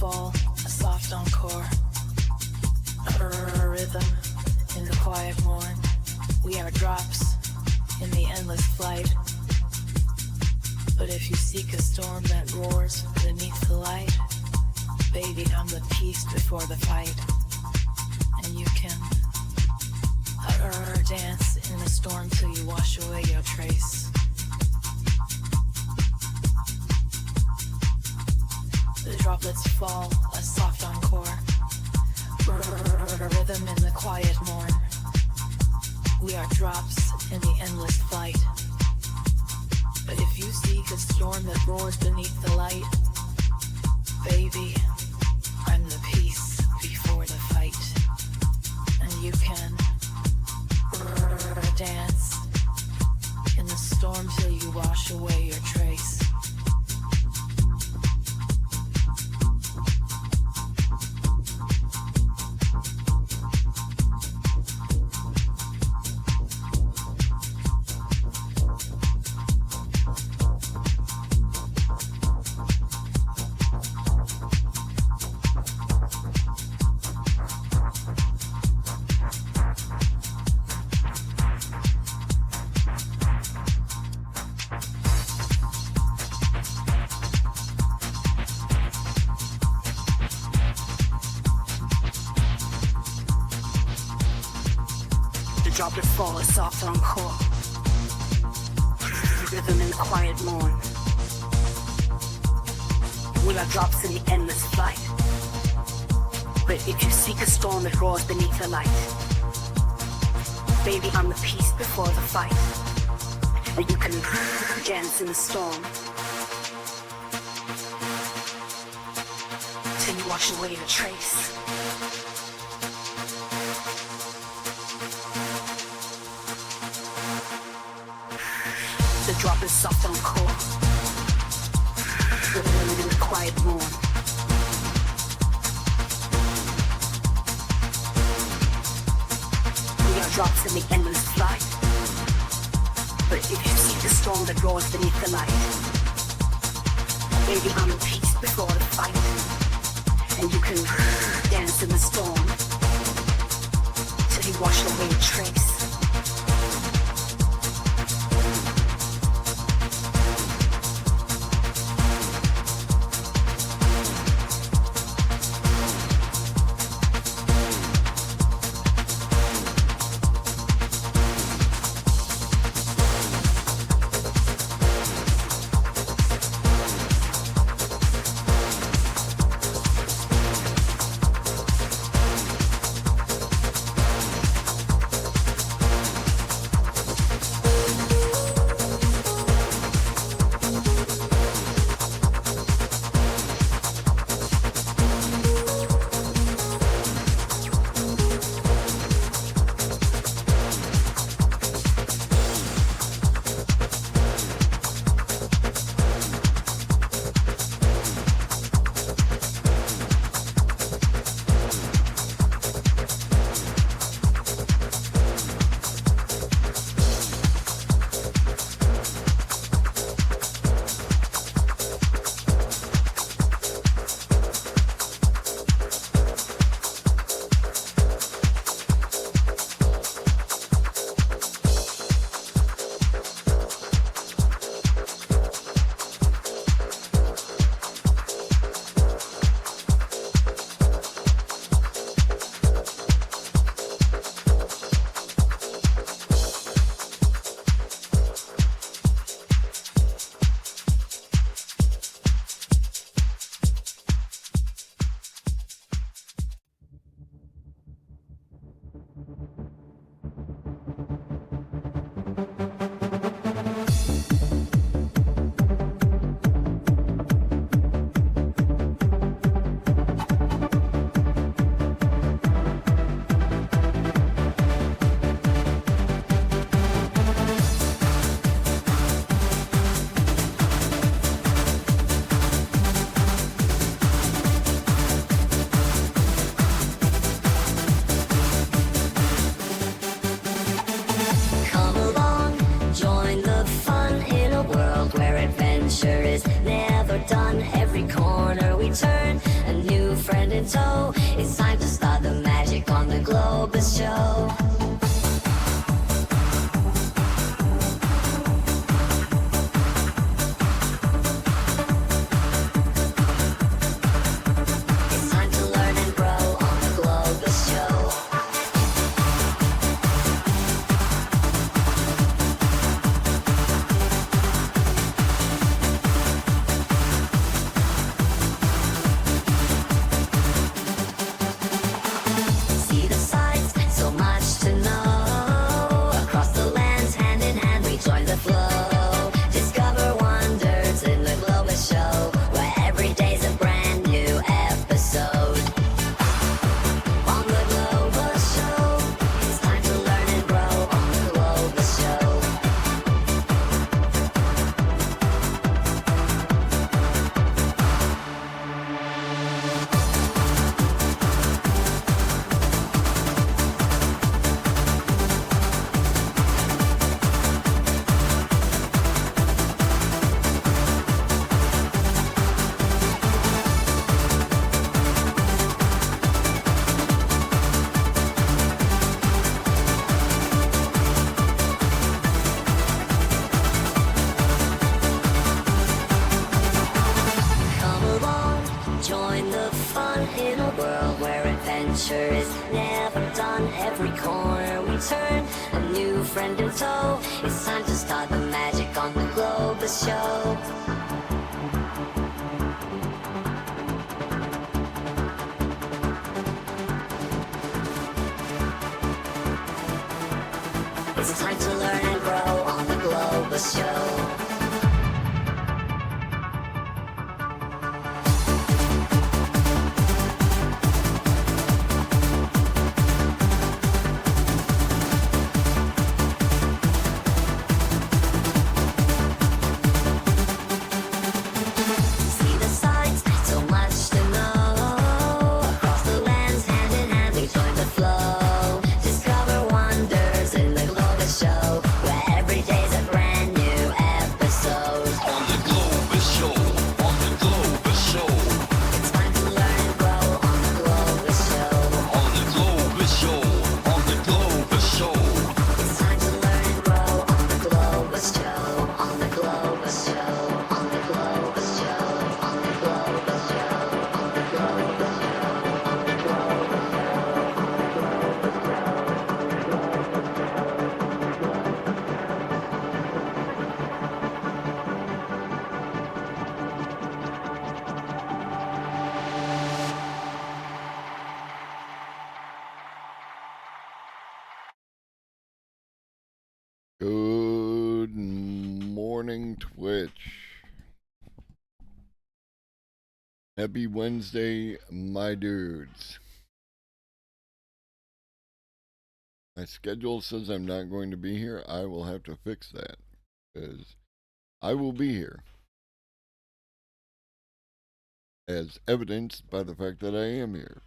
fall, a soft encore, a rhythm in the quiet morn. We are drops in the endless flight. But if you seek a storm that roars beneath the light, baby, I'm the peace before the fight. And you can dance in the storm till you wash away your trace. The droplets fall, a soft encore, a rhythm in the quiet morn. We are drops in the endless flight. But if you seek a storm that roars beneath the light, baby, I'm the peace before the fight. And you can dance in the storm till you wash away your trace. Droplet fall, a soft encore, rhythm in the quiet morn. We are drops in the endless flight. But if you seek a storm that roars beneath the light, baby, I'm the peace before the fight. And you can dance in the storm till you wash away the trace. The drop is soft encore, rhythm in the quiet morn. We are drops in the endless flight. But if you see the storm that roars beneath the light, baby, I'm the peace before the fight. And you can dance in the storm till you wash away a trace. Adventure is never done. Every corner we turn, and new friend in tow. It's time to start the magic on the Globus show. It's time to learn and grow on the Globus show. See the sights, so much to know. Across the lands, hand in hand, we join the flow. Discover wonders in the Globus show, where every day's a brand new episode. On the Globus show, it's time to learn and grow on the Globus show. Come along, join the fun in a world where adventure is never done. Every corner we turn, a new friend in tow. It's time to start the magic on the Globus show. It's time to learn and grow on the Globus show. See the sights, so much to know. Across the lands, hand in hand, we join the flow. Discover wonders in the Globus show, where every day's a brand new episode. On the Globus show, on the Globus show, It's time to learn and grow on the Globus show. on the Globus show, on the Globus show. It's time to learn and grow on the Globus show. On the Globus show. On the Globus show. On the Globus show. On the Globus Good morning, Twitch. Happy Wednesday, my dudes. My schedule says I'm not going to be here. I will have to fix that, because I will be here, as evidenced by the fact that I am here.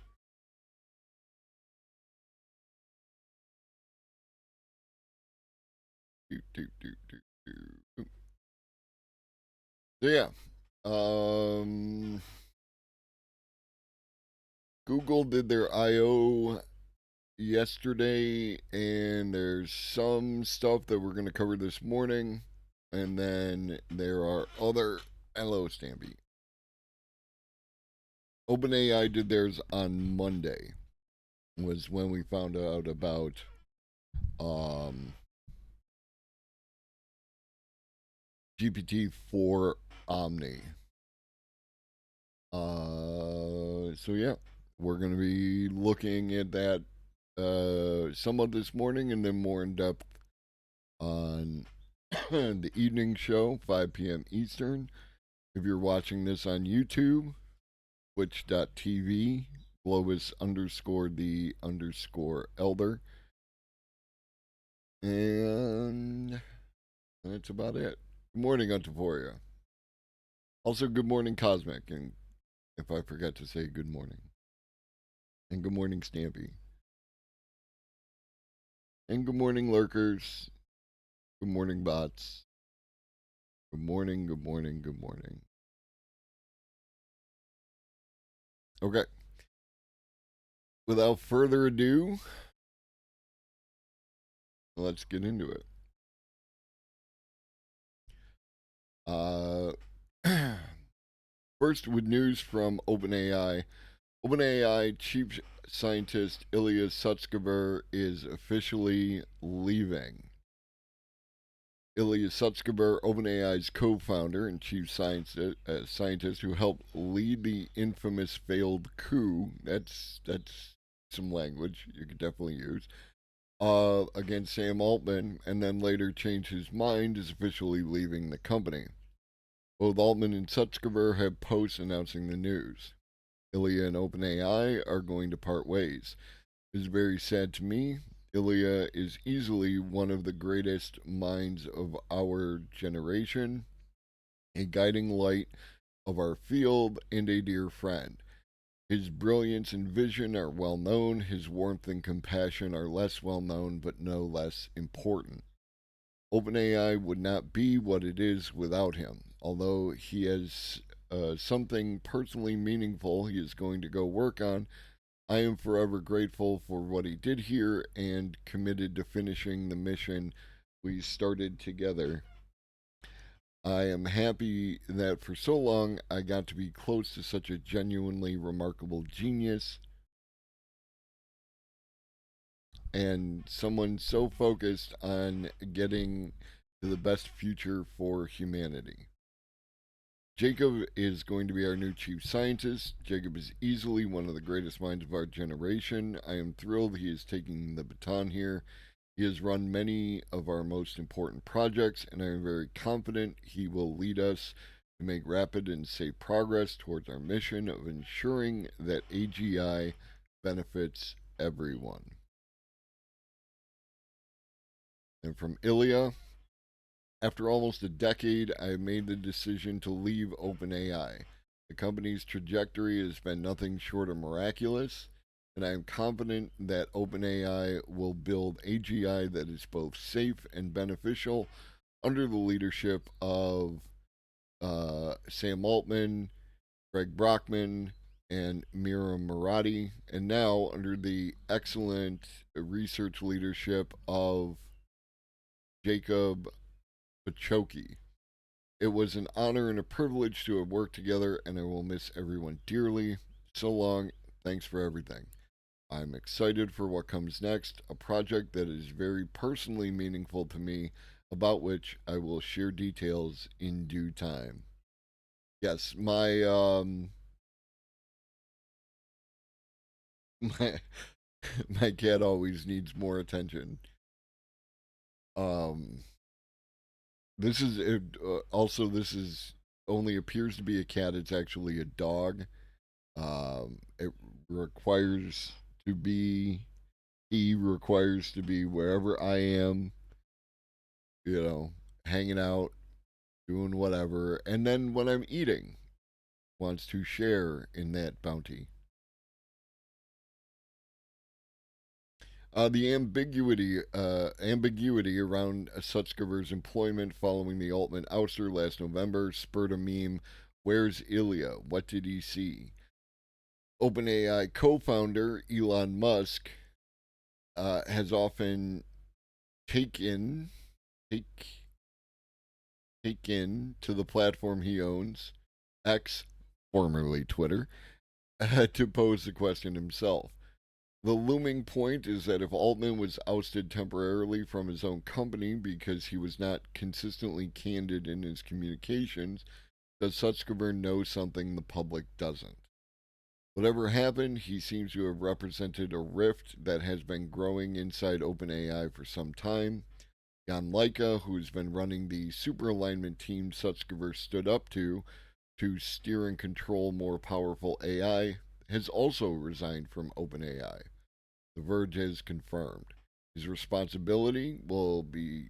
So yeah, Google did their I/O yesterday, and there's some stuff that we're going to cover this morning, and then there are other. Hello, Stampy. OpenAI did theirs on Monday, was when we found out about GPT-4 Omni. So yeah, we're going to be looking at that somewhat this morning, and then more in depth on the evening show, 5 p.m. Eastern. If you're watching this on YouTube, twitch.tv, Globus_the_elder. And that's about it. Good morning, Antiforia. Also, good morning, Cosmic, and if I forgot to say good morning. And good morning, Stampy. And good morning, lurkers. Good morning, bots. Good morning, good morning, good morning. Okay. Without further ado, let's get into it. Uh, First, with news from OpenAI. OpenAI chief scientist Ilya Sutskever is officially leaving. Ilya Sutskever, OpenAI's co-founder and chief scientist who helped lead the infamous failed coup. That's some language you could definitely use. Against Sam Altman, and then later changed his mind, is officially leaving the company. Both Altman and Sutskever have posts announcing the news. Ilya and OpenAI are going to part ways. It is very sad to me. Ilya is easily one of the greatest minds of our generation, a guiding light of our field, and a dear friend. His brilliance and vision are well known. His warmth and compassion are less well known, but no less important. OpenAI would not be what it is without him. Although he has something personally meaningful he is going to go work on, I am forever grateful for what he did here and committed to finishing the mission we started together. I am happy that for so long I got to be close to such a genuinely remarkable genius and someone so focused on getting to the best future for humanity. Jacob is going to be our new chief scientist. Jacob is easily one of the greatest minds of our generation. I am thrilled he is taking the baton here. He has run many of our most important projects, and I am very confident he will lead us to make rapid and safe progress towards our mission of ensuring that AGI benefits everyone. And from Ilya, after almost a decade, I have made the decision to leave OpenAI. The company's trajectory has been nothing short of miraculous, and I am confident that OpenAI will build AGI that is both safe and beneficial under the leadership of Sam Altman, Greg Brockman, and Mira Murati, and now under the excellent research leadership of Jacob Pachoki. It was an honor and a privilege to have worked together, and I will miss everyone dearly. So long. Thanks for everything. I'm excited for what comes next, a project that is very personally meaningful to me, about which I will share details in due time. Yes, my my cat always needs more attention. Um, this is also this is only appears to be a cat. It's actually a dog. It requires to be, he requires to be wherever I am, you know, hanging out, doing whatever. And then when I'm eating, wants to share in that bounty. The ambiguity around Sutskever's employment following the Altman ouster last November spurred a meme. Where's Ilya? What did he see? OpenAI co-founder Elon Musk has often taken take taken to the platform he owns, X, formerly Twitter, to pose the question himself. The looming point is that if Altman was ousted temporarily from his own company because he was not consistently candid in his communications, does Sutskever know something the public doesn't? Whatever happened, he seems to have represented a rift that has been growing inside OpenAI for some time. Jan Leica, who's been running the super alignment team Sutskever stood up to steer and control more powerful AI, has also resigned from OpenAI. The Verge has confirmed. His responsibilities will be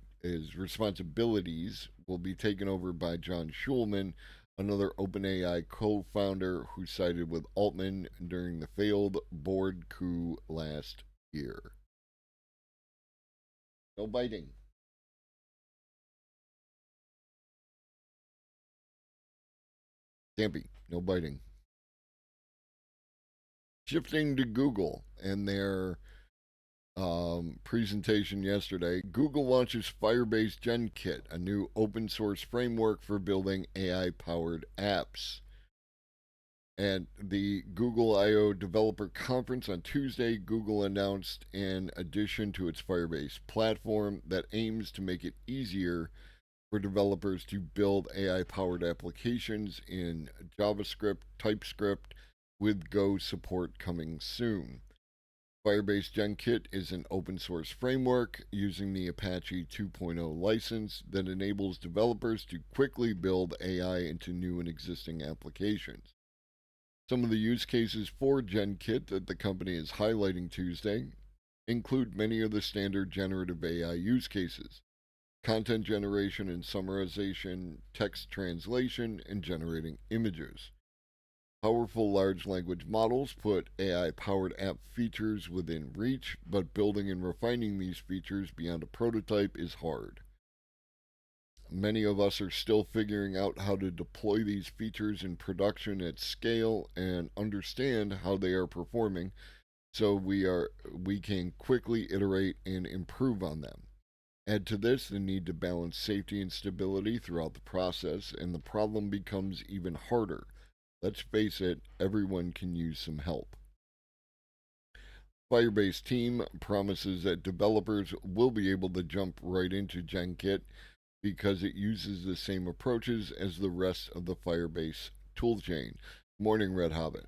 taken over by John Schulman, another OpenAI co-founder who sided with Altman during the failed board coup last year. No biting. Stampy, no biting. Shifting to Google and their presentation yesterday, Google launches Firebase GenKit, a new open source framework for building AI powered apps. At the Google I/O Developer Conference on Tuesday, Google announced an addition to its Firebase platform that aims to make it easier for developers to build AI powered applications in JavaScript, TypeScript, with Go support coming soon. Firebase GenKit is an open source framework using the Apache 2.0 license that enables developers to quickly build AI into new and existing applications. Some of the use cases for GenKit that the company is highlighting Tuesday include many of the standard generative AI use cases: content generation and summarization, text translation, and generating images. Powerful large language models put AI powered app features within reach, but building and refining these features beyond a prototype is hard. Many of us are still figuring out how to deploy these features in production at scale and understand how they are performing so we can quickly iterate and improve on them. Add to this the need to balance safety and stability throughout the process, and the problem becomes even harder. Let's face it, everyone can use some help. Firebase team promises that developers will be able to jump right into GenKit because it uses the same approaches as the rest of the Firebase toolchain. Morning, Red Hobbit.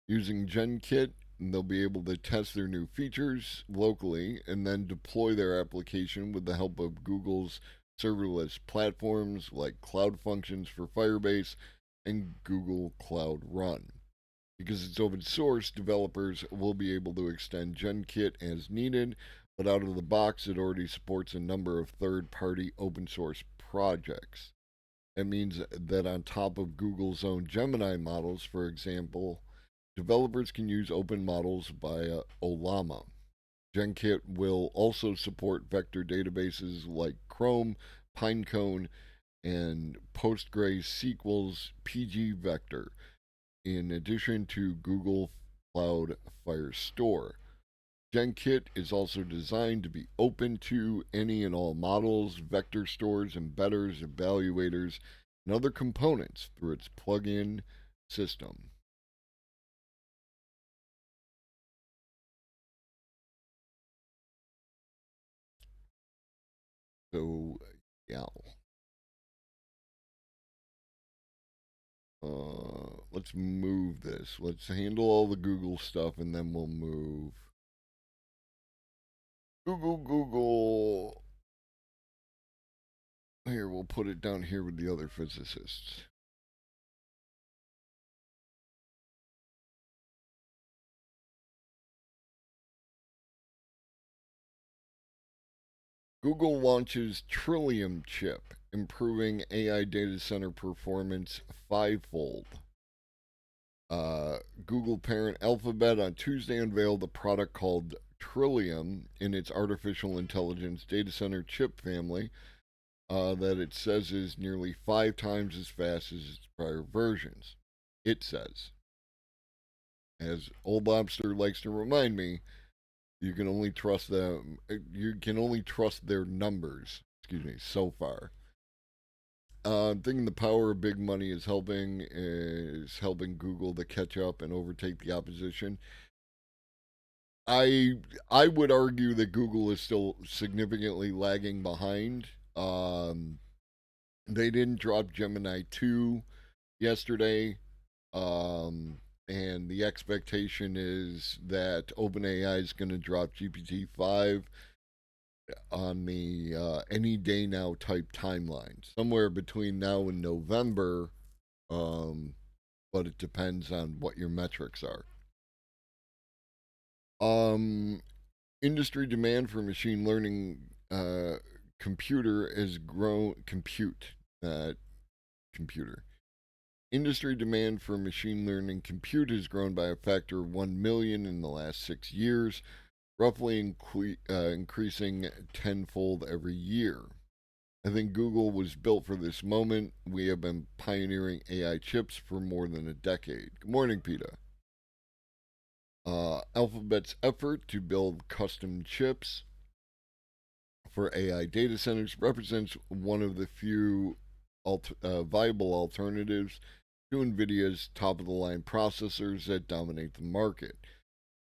Using GenKit, they'll be able to test their new features locally and then deploy their application with the help of Google's serverless platforms like Cloud Functions for Firebase and Google Cloud Run. Because it's open source, developers will be able to extend GenKit as needed, but out of the box, it already supports a number of third party open source projects. That means that on top of Google's own Gemini models, for example, developers can use open models via Ollama. GenKit will also support vector databases like Chrome, Pinecone, and PostgreSQL's PG Vector, in addition to Google Cloud Firestore. GenKit is also designed to be open to any and all models, vector stores, embedders, evaluators, and other components through its plug-in system. So, yeah. Let's move this. Let's handle all the Google stuff and then we'll move. Google. Here, we'll put it down here with the other physicists. Google launches Trillium chip, improving AI data center performance fivefold. Google parent Alphabet on Tuesday unveiled a product called Trillium in its artificial intelligence data center chip family that it says is nearly 5 times as fast as its prior versions. It says. As Old Lobster likes to remind me, you can only trust them. You can only trust their numbers. Excuse me. So far, I'm thinking the power of big money is helping Google to catch up and overtake the opposition. I I would argue that Google is still significantly lagging behind. They didn't drop Gemini 2 yesterday. And the expectation is that OpenAI is going to drop GPT-5 on the any day now type timeline, somewhere between now and November. Um, but it depends on what your metrics are. Um, Industry demand for machine learning computer has grown. Uh, computer. Industry demand for machine learning compute has grown by a factor of 1 million in the last 6 years, roughly increasing tenfold every year. I think Google was built for this moment. We have been pioneering AI chips for more than a decade. Good morning, PETA. Alphabet's effort to build custom chips for AI data centers represents one of the few viable alternatives to NVIDIA's top of the line processors that dominate the market.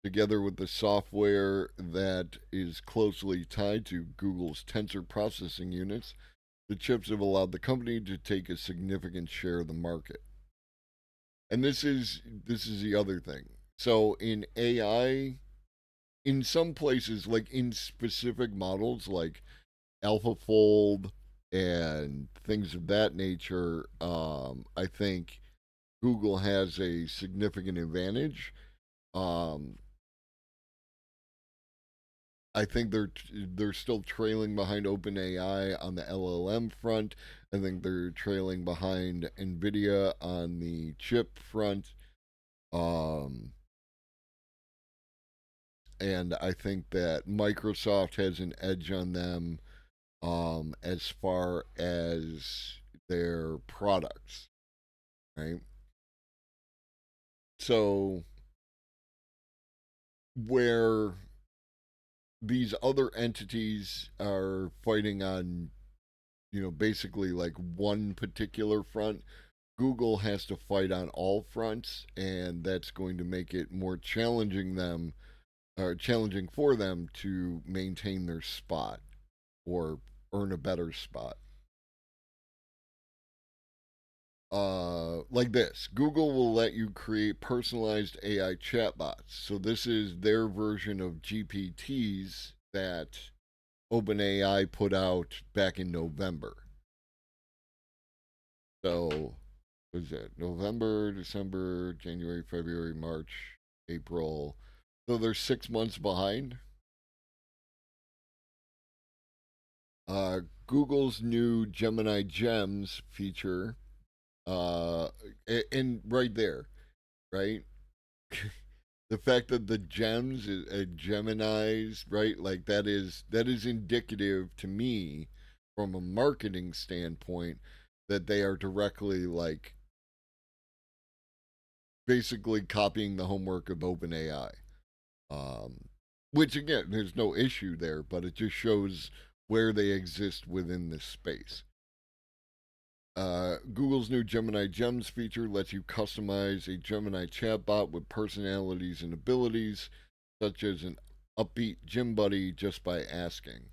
Together with the software that is closely tied to Google's tensor processing units, the chips have allowed the company to take a significant share of the market. And this is the other thing. So in AI, in some places, like in specific models, like AlphaFold and things of that nature, I think Google has a significant advantage. Um, I think they're still trailing behind OpenAI on the LLM front. I think they're trailing behind Nvidia on the chip front. Um, and I think that Microsoft has an edge on them as far as their products, right? So where these other entities are fighting on, basically like one particular front, Google has to fight on all fronts, and that's going to make it more challenging for them to maintain their spot or earn a better spot. Like this, Google will let you create personalized AI chatbots. So this is their version of GPTs that OpenAI put out back in November. So, what is that? November, December, January, February, March, April. So they're 6 months behind. Uh, Google's new Gemini Gems feature, uh, and right there, right? The fact that the gems is Gemini's, right? Like that is indicative to me from a marketing standpoint that they are directly like basically copying the homework of OpenAI. Um, which again, there's no issue there, but it just shows where they exist within this space. Google's new Gemini Gems feature lets you customize a Gemini chatbot with personalities and abilities, such as an upbeat gym buddy, just by asking.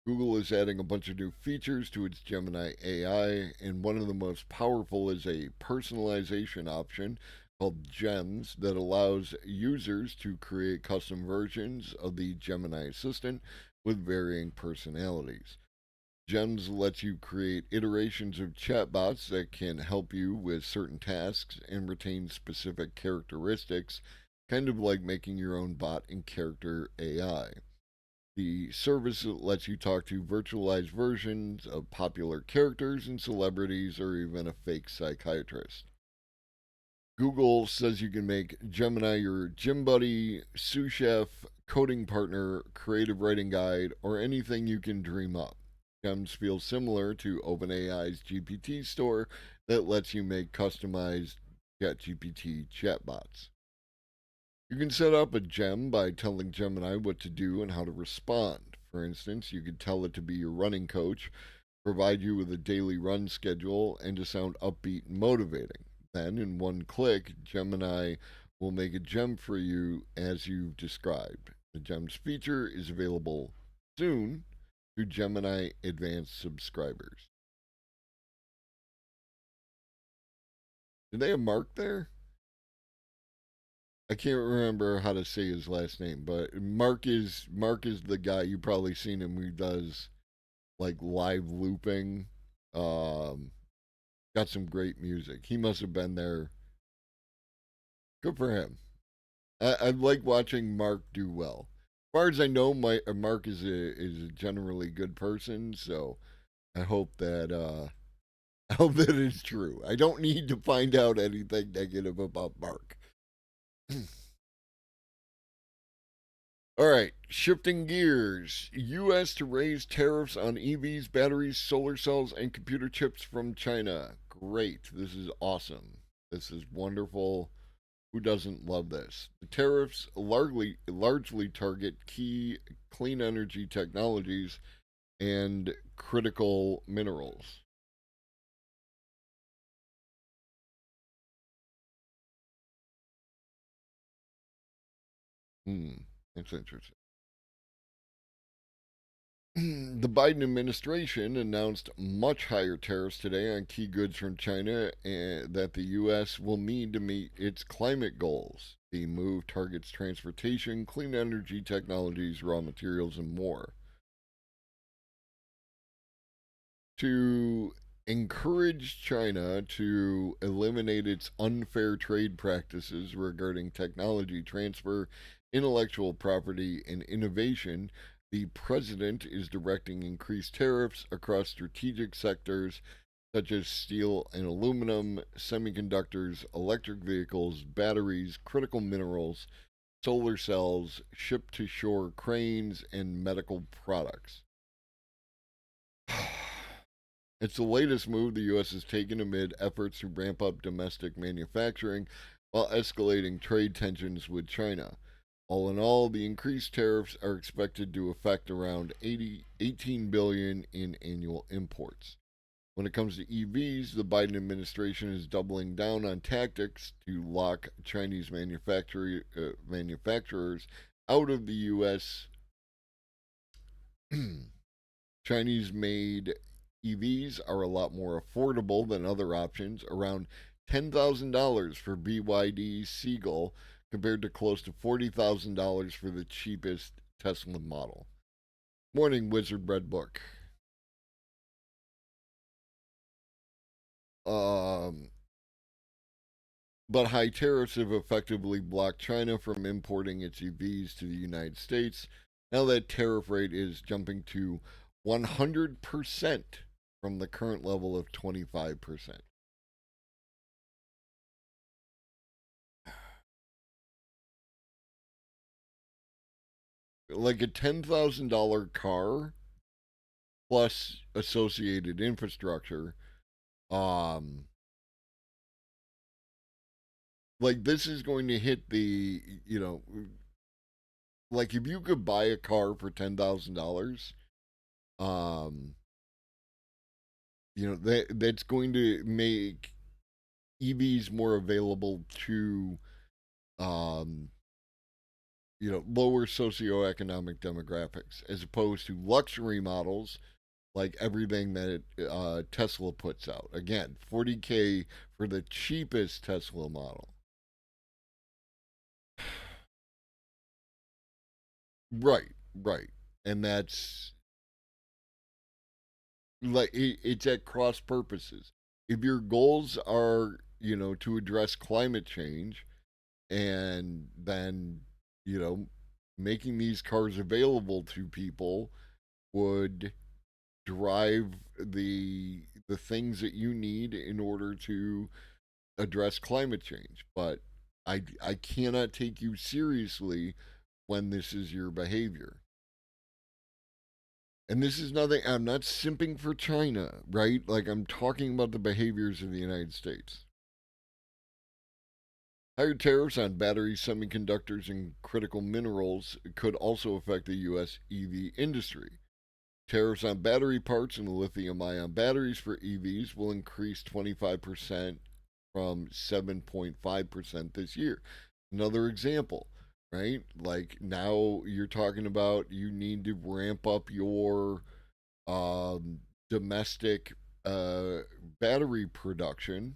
Google is adding a bunch of new features to its Gemini AI, and one of the most powerful is a personalization option called Gems that allows users to create custom versions of the Gemini assistant with varying personalities. Gems lets you create iterations of chatbots that can help you with certain tasks and retain specific characteristics, kind of like making your own bot in character AI. The service lets you talk to virtualized versions of popular characters and celebrities or even a fake psychiatrist. Google says you can make Gemini your gym buddy, sous chef, coding partner, creative writing guide, or anything you can dream up. Gems feel similar to OpenAI's GPT store that lets you make customized ChatGPT chatbots. You can set up a gem by telling Gemini what to do and how to respond. For instance, you could tell it to be your running coach, provide you with a daily run schedule, and to sound upbeat and motivating. Then, in one click, Gemini will make a gem for you as you've described. The Gems feature is available soon to Gemini Advanced subscribers. Did they have Mark there? I can't remember how to say his last name, but Mark is the guy you probably seen him who does like live looping. Um, got some great music. He must have been there. Good for him. I like watching Mark do well. As far as I know, Mark is a generally good person, so I hope that I hope that is true. I don't need to find out anything negative about Mark. All right, shifting gears. U.S. to raise tariffs on EVs, batteries, solar cells, and computer chips from China. Great. This is awesome. This is wonderful. Who doesn't love this? The tariffs largely target key clean energy technologies and critical minerals. Hmm, that's interesting. The Biden administration announced much higher tariffs today on key goods from China and that the U.S. will need to meet its climate goals. The move targets transportation, clean energy technologies, raw materials, and more. To encourage China to eliminate its unfair trade practices regarding technology transfer, intellectual property, and innovation, the president is directing increased tariffs across strategic sectors such as steel and aluminum, semiconductors, electric vehicles, batteries, critical minerals, solar cells, ship to shore cranes, and medical products. It's the latest move the U.S. has taken amid efforts to ramp up domestic manufacturing while escalating trade tensions with China. All in all, the increased tariffs are expected to affect around 18 billion in annual imports. When it comes to EVs, the Biden administration is doubling down on tactics to lock Chinese manufacturers out of the U.S. Chinese made EVs are a lot more affordable than other options, around $10,000 for BYD Seagull compared to close to $40,000 for the cheapest Tesla model. Morning, Wizard Red Book. Um, but high tariffs have effectively blocked China from importing its EVs to the United States. Now that tariff rate is jumping to 100% from the current level of 25%. Like a $10,000 car plus associated infrastructure. Um, like this is going to hit the, like if you could buy a car for $10,000, um, that's going to make EVs more available to, um, lower socioeconomic demographics as opposed to luxury models like everything that Tesla puts out. Again, 40K for the cheapest Tesla model. Right, right. And that's like it's at cross purposes. If your goals are, to address climate change and then, you know, making these cars available to people would drive the things that you need in order to address climate change. But I cannot take you seriously when this is your behavior. And this is nothing, I'm not simping for China, right? Like, I'm talking about the behaviors of the United States. Higher tariffs on batteries, semiconductors, and critical minerals could also affect the U.S. EV industry. Tariffs on battery parts and lithium ion batteries for EVs will increase 25% from 7.5% this year. Another example, right? Like now you're talking about you need to ramp up your domestic uh, battery production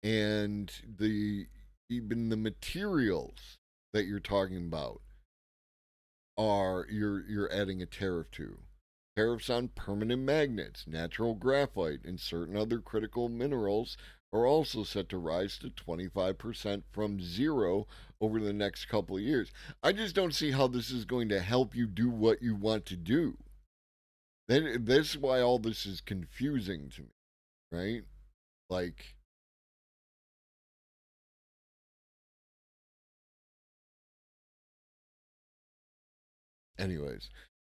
and the even the materials that you're talking about are you're adding a tariff to. Tariffs on permanent magnets, natural graphite, and certain other critical minerals are also set to rise to 25% from zero over the next couple of years. I just don't see how this is going to help you do what you want to do. That's why all this is confusing to me, right? Like, anyways.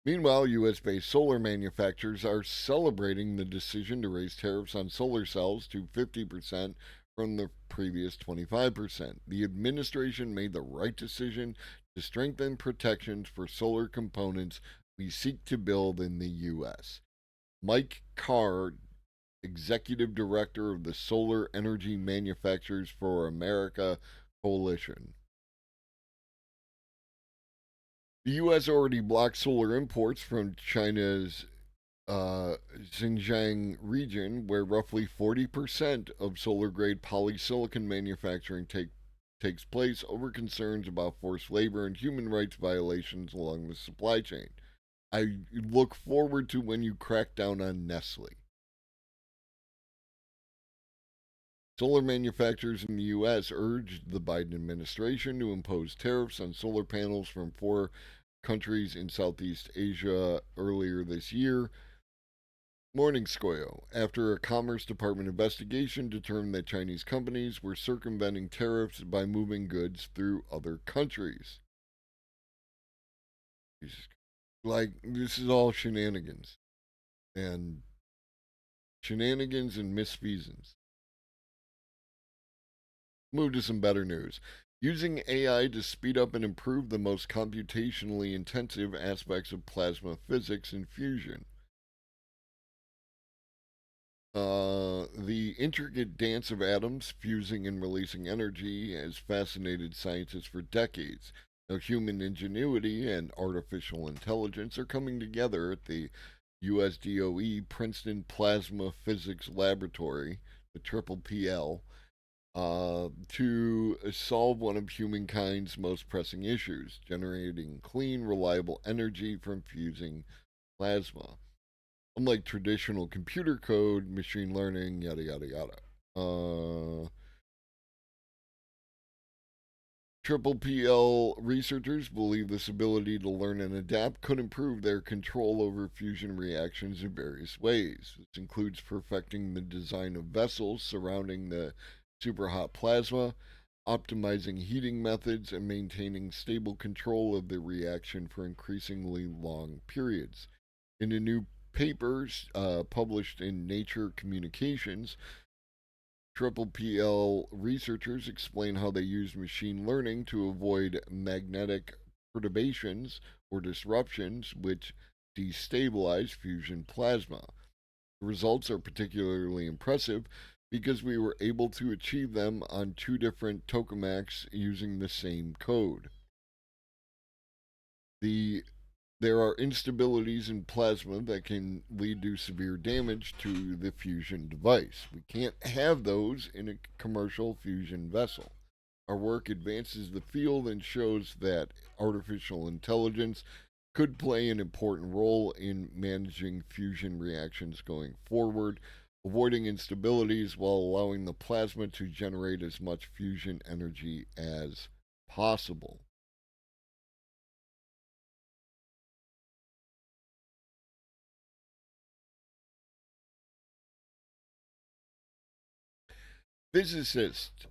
Meanwhile, US based solar manufacturers are celebrating the decision to raise tariffs on solar cells to 50% from the previous 25%. The administration made the right decision to strengthen protections for solar components we seek to build in the U.S. Mike Carr, executive director of the Solar Energy Manufacturers for America Coalition. The U.S. already blocked solar imports from China's Xinjiang region, where roughly 40% of solar grade polysilicon manufacturing takes place over concerns about forced labor and human rights violations along the supply chain. I look forward to when you crack down on Nestle. Solar manufacturers in the U.S. urged the Biden administration to impose tariffs on solar panels from 4 countries in Southeast Asia earlier this year. Morningscoyo, after a Commerce Department investigation determined that Chinese companies were circumventing tariffs by moving goods through other countries. Like, this is all shenanigans. And misfeasance. Move to some better news. Using AI to speed up and improve the most computationally intensive aspects of plasma physics and fusion. The intricate dance of atoms fusing and releasing energy has fascinated scientists for decades. Now, human ingenuity and artificial intelligence are coming together at the USDOE Princeton Plasma Physics Laboratory, the Triple PL, to solve one of humankind's most pressing issues, generating clean, reliable energy from fusing plasma. Unlike traditional computer code, machine learning, yada, yada, yada. Triple PL researchers believe this ability to learn and adapt could improve their control over fusion reactions in various ways. This includes perfecting the design of vessels surrounding the superhot plasma, optimizing heating methods, and maintaining stable control of the reaction for increasingly long periods. In a new paper published in Nature Communications, Triple PL researchers explain how they use machine learning to avoid magnetic perturbations or disruptions which destabilize fusion plasma. The results are particularly impressive because we were able to achieve them on 2 different tokamaks using the same code. There are instabilities in plasma that can lead to severe damage to the fusion device. We can't have those in a commercial fusion vessel. Our work advances the field and shows that artificial intelligence could play an important role in managing fusion reactions going forward, avoiding instabilities while allowing the plasma to generate as much fusion energy as possible. Physicists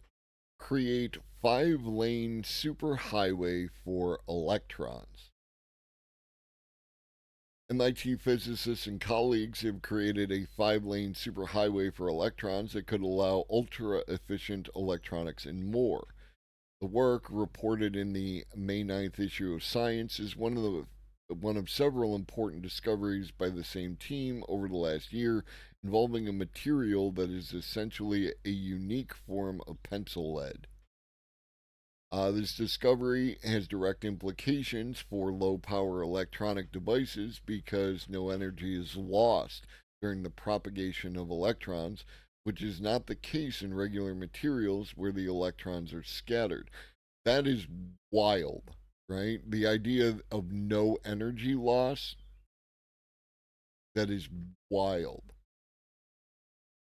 create 5-lane superhighway for electrons. MIT physicists and colleagues have created a 5-lane superhighway for electrons that could allow ultra efficient electronics and more. The work, reported in the May 9th issue of Science, is one of several important discoveries by the same team over the last year involving a material that is essentially a unique form of pencil lead. This discovery has direct implications for low power electronic devices because no energy is lost during the propagation of electrons, which is not the case in regular materials where the electrons are scattered. That is wild, right? The idea of no energy loss, that is wild.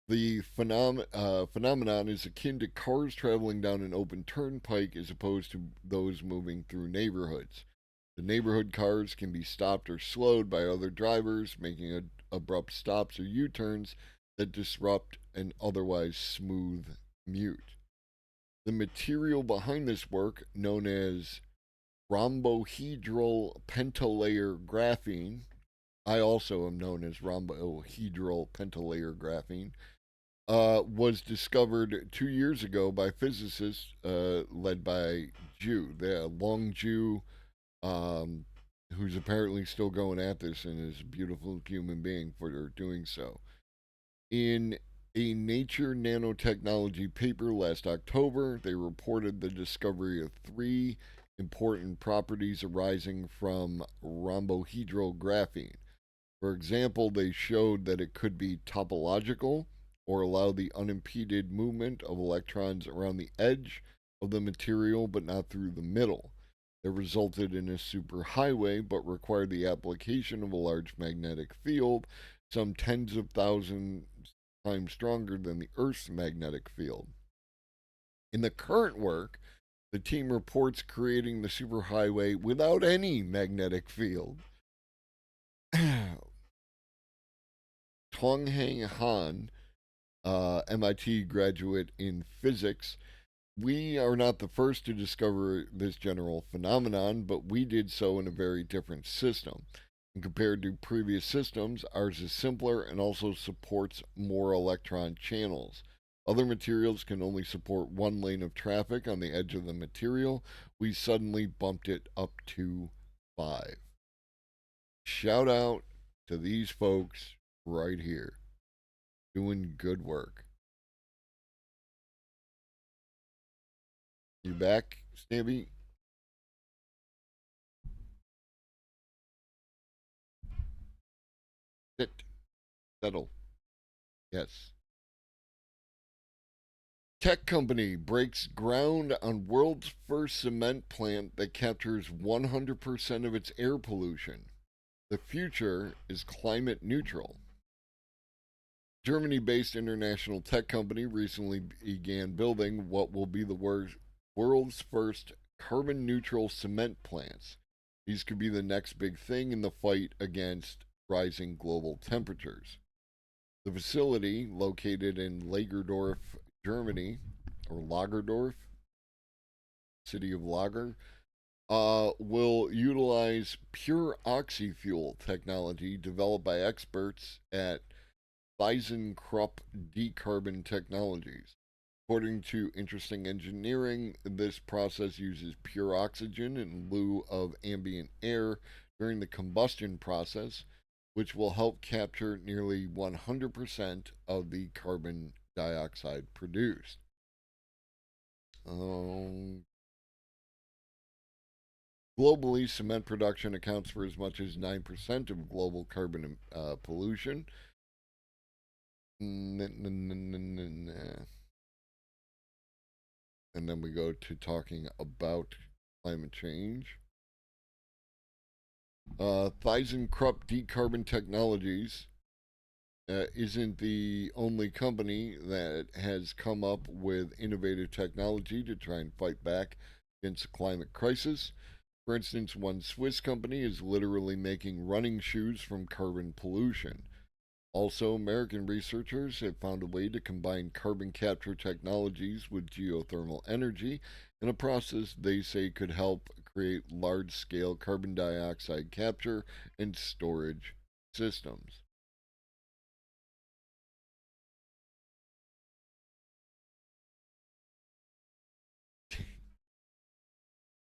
The phenomenon is akin to cars traveling down an open turnpike as opposed to those moving through neighborhoods. The neighborhood cars can be stopped or slowed by other drivers, making abrupt stops or U turns that disrupt an otherwise smooth commute. The material behind this work, known as rhombohedral pentalayer graphene, I also am known as rhombohedral pentalayer graphene, was discovered 2 years ago by physicists led by Zhu, the Long Zhu, um, who's apparently still going at this and is a beautiful human being for doing so. In a Nature Nanotechnology paper last October, they reported the discovery of three important properties arising from rhombohedral graphene. For example, they showed that it could be topological or allow the unimpeded movement of electrons around the edge of the material but not through the middle. It resulted in a superhighway but required the application of a large magnetic field, some tens of thousands times stronger than the Earth's magnetic field. In the current work, the team reports creating the superhighway without any magnetic field. Tonghang Han, MIT graduate in physics. We are not the first to discover this general phenomenon, but we did so in a very different system. And compared to previous systems, ours is simpler and also supports more electron channels. Other materials can only support one lane of traffic on the edge of the material. We suddenly bumped it up to 5. Shout out to these folks right here doing good work. You back, Stampy? Sit. Settle. Yes. Tech company breaks ground on world's first cement plant that captures 100% of its air pollution. The future is climate neutral. Germany based international tech company recently began building what will be the world's first carbon neutral cement plants. These could be the next big thing in the fight against rising global temperatures. The facility, located in Lagerdorf, Germany, or Lagerdorf, city of Lager, will utilize pure oxy-fuel technology developed by experts at ThyssenKrupp Decarbon Technologies. According to Interesting Engineering, this process uses pure oxygen in lieu of ambient air during the combustion process, which will help capture nearly 100% of the carbon dioxide produced. Globally, cement production accounts for as much as 9% of global carbon pollution. And then we go to talking about climate change. ThyssenKrupp Decarbon Technologies isn't the only company that has come up with innovative technology to try and fight back against the climate crisis. For instance, one Swiss company is literally making running shoes from carbon pollution. Also, American researchers have found a way to combine carbon capture technologies with geothermal energy in a process they say could help create large scale carbon dioxide capture and storage systems.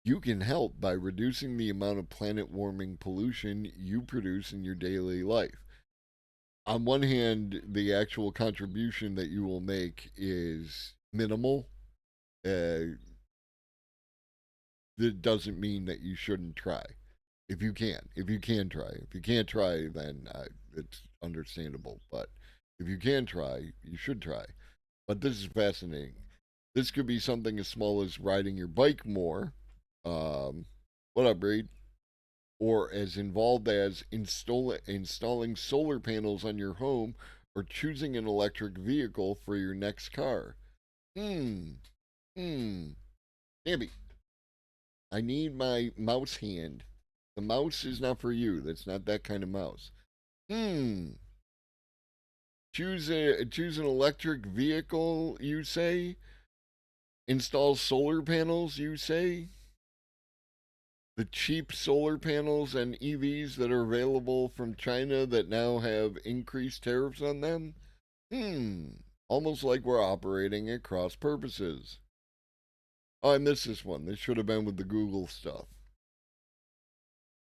You can help by reducing the amount of planet warming pollution you produce in your daily life. On one hand, the actual contribution that you will make is minimal. Uh, that doesn't mean that you shouldn't try. If you can try. If you can't try, then it's understandable. But if you can try, you should try. But this is fascinating. This could be something as small as riding your bike more. What up, Reed? Or as involved as installing solar panels on your home or choosing an electric vehicle for your next car. Hmm. Hmm. Maybe. I need my mouse hand. The mouse is not for you. That's not that kind of mouse. Hmm. Choose an electric vehicle, you say? Install solar panels, you say? The cheap solar panels and EVs that are available from China that now have increased tariffs on them? Hmm. almost like we're operating at cross purposes. Oh, I missed this one. This should have been with the Google stuff.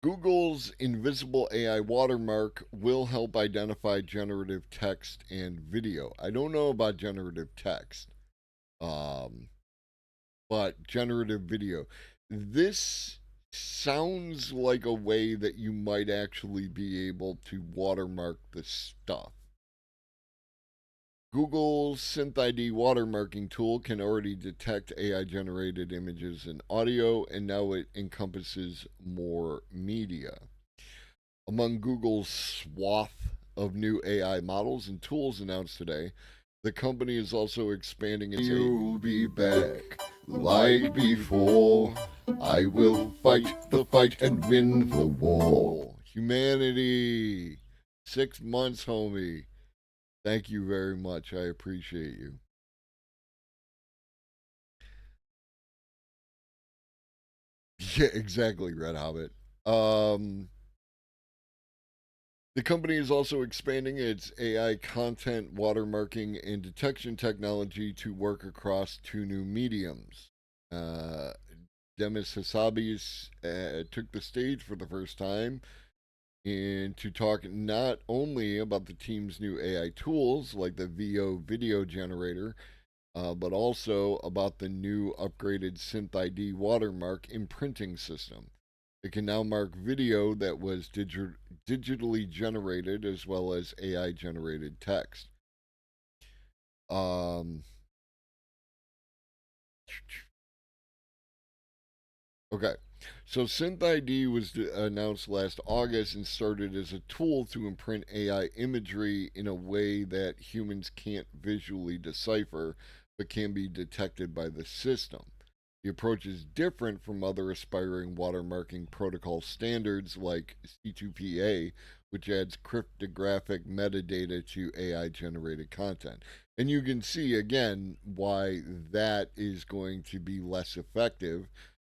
Google's invisible AI watermark will help identify generative text and video. I don't know about generative text, um, but generative video. This sounds like a way that you might actually be able to watermark the stuff. Google's SynthID watermarking tool can already detect AI generated images and audio, and now it encompasses more media. Among Google's swath of new AI models and tools announced today, the company is also expanding its. You'll be back like before. I will fight the fight and win the war. Humanity. 6 months, homie. Thank you very much. I appreciate you. Yeah, exactly, Red Hobbit. Um, the company is also expanding its AI content watermarking and detection technology to work across two new mediums. Uh, Demis Hassabis took the stage for the first time and to talk not only about the team's new AI tools like the VO video generator, but also about the new upgraded SynthID watermark imprinting system. It can now mark video that was digitally generated as well as AI generated text. Um, okay. So SynthID was announced last August and started as a tool to imprint AI imagery in a way that humans can't visually decipher but can be detected by the system. The approach is different from other aspiring watermarking protocol standards like C2PA, which adds cryptographic metadata to AI generated content. And you can see again why that is going to be less effective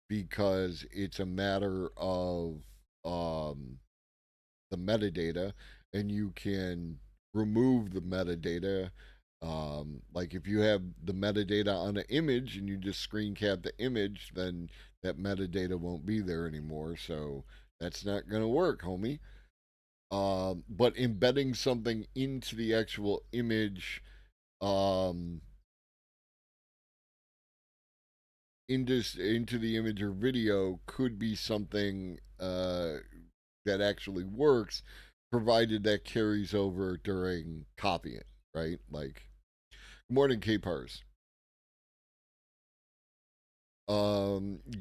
because it's a matter of um, the metadata, and you can remove the metadata. Like if you have the metadata on an image and you just screen cap the image, then that metadata won't be there anymore. So that's not going to work, homie. But embedding something into the actual image, um, into the image or video could be something that actually works, provided that carries over during copying, right? Like, good morning, K-Pars.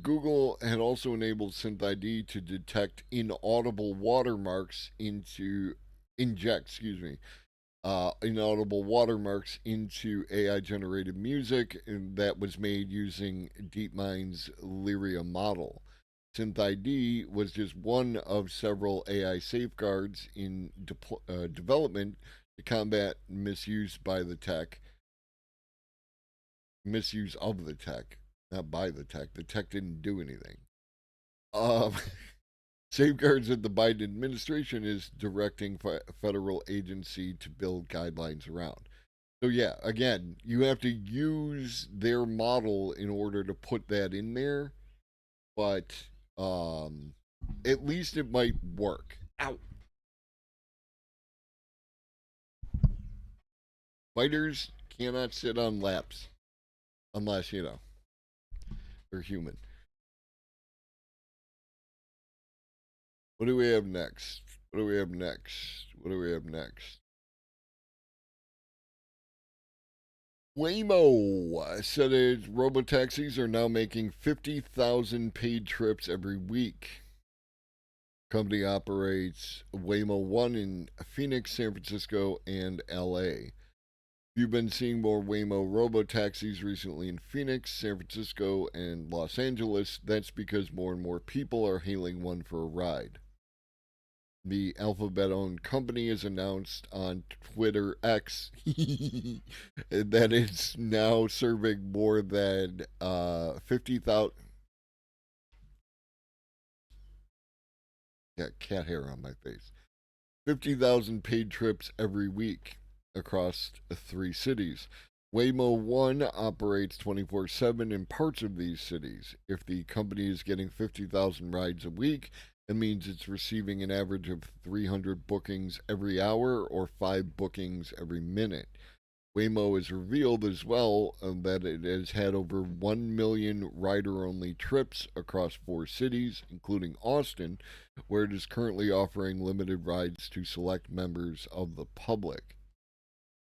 Google had also enabled SynthID to detect inaudible watermarks into inject, excuse me, inaudible watermarks into AI generated music that was made using DeepMind's Lyria model. SynthID was just one of several AI safeguards in development to combat misuse of the tech, not by the tech. The tech didn't do anything. Um, Safeguards that the Biden administration is directing federal agency to build guidelines around. So yeah, again, you have to use their model in order to put that in there, but um, at least it might work. Ow! Fighters cannot sit on laps unless they're human. What do we have next? What do we have next? What do we have next? Waymo said its robotaxis are now making 50,000 paid trips every week. Company operates Waymo One in Phoenix, San Francisco, and LA. You've been seeing more Waymo robotaxis recently in Phoenix, San Francisco, and Los Angeles. That's because more and more people are hailing one for a ride. The Alphabet owned company has announced on Twitter X that it's now serving more than 50,000. Got cat hair on my face. 50,000 paid trips every week. across 3 cities. Waymo One operates 24/7 in parts of these cities. If the company is getting 50,000 rides a week, it means it's receiving an average of 300 bookings every hour or 5 bookings every minute. Waymo has revealed as well that it has had over 1 million rider only trips across 4 cities, including Austin, where it is currently offering limited rides to select members of the public.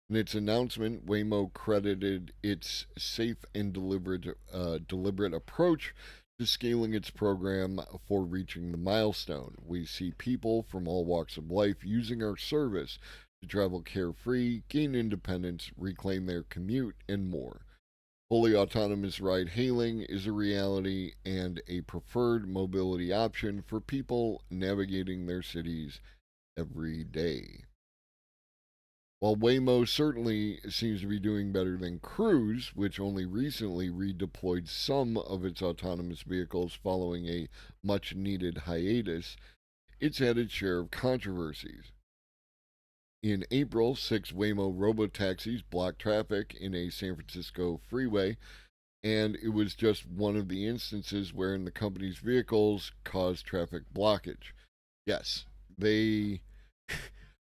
In its announcement, Waymo credited its safe and deliberate approach to scaling its program for reaching the milestone. We see people from all walks of life using our service to travel carefree, gain independence, reclaim their commute, and more. Fully autonomous ride hailing is a reality and a preferred mobility option for people navigating their cities every day. While Waymo certainly seems to be doing better than Cruise, which only recently redeployed some of its autonomous vehicles following a much needed hiatus, it's had its share of controversies. In April, 6 Waymo robotaxis blocked traffic in a San Francisco freeway, and it was just one of the instances wherein the company's vehicles caused traffic blockage. Yes, they,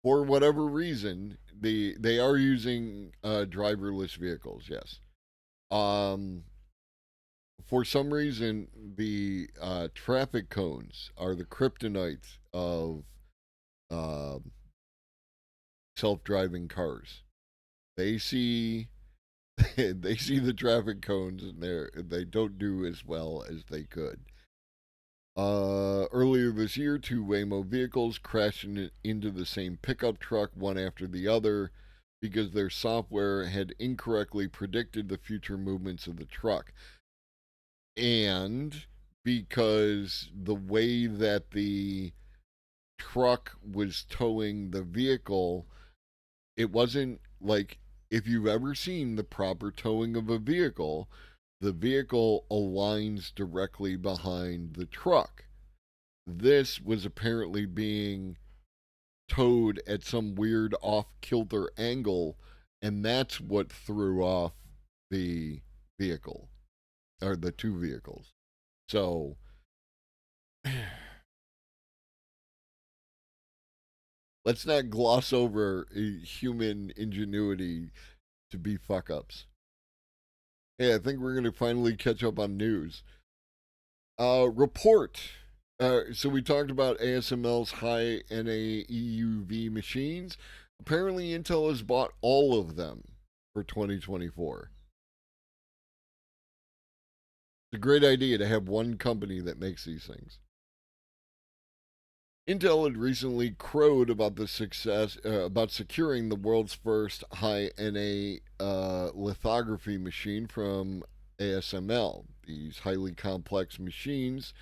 for whatever reason, they are using driverless vehicles. Yes. Um, for some reason, the traffic cones are the kryptonite of uh, self-driving cars. They see they see the traffic cones and they don't do as well as they could. Earlier this year, 2 Waymo vehicles crashed into the same pickup truck, one after the other, because their software had incorrectly predicted the future movements of the truck. And because the way that the truck was towing the vehicle, it wasn't like, if you've ever seen the proper towing of a vehicle, the vehicle aligns directly behind the truck. This was apparently being towed at some weird off kilter angle, and that's what threw off the vehicle, or the 2 vehicles. So, let's not gloss over human ingenuity to be fuck ups. Hey, I think we're going to finally catch up on news. Report. So we talked about ASML's high NA EUV machines. Apparently, Intel has bought all of them for 2024. It's a great idea to have one company that makes these things. Intel had recently crowed about the success about securing the world's first high NA lithography machine from ASML. These highly complex machines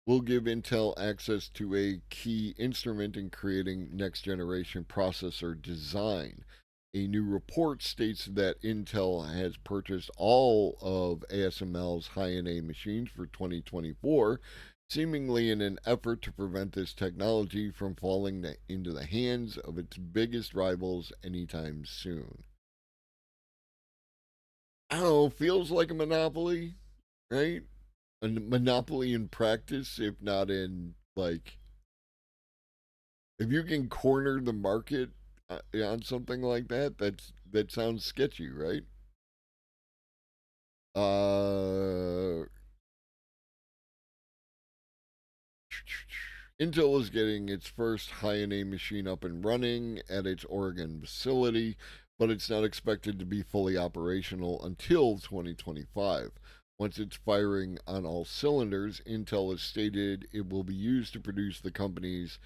will give Intel access to a key instrument in creating next generation processor design. A new report states that Intel has purchased all of ASML's high NA machines for 2024, seemingly in an effort to prevent this technology from falling into the hands of its biggest rivals anytime soon. I don't know, feels like a monopoly, right? A monopoly in practice, if not in, like, if you can corner the market on something like that, that sounds sketchy, right? Uh, Intel is getting its first high NA machine up and running at its Oregon facility, but it's not expected to be fully operational until 2025. Once it's firing on all cylinders, Intel has stated it will be used to produce the company's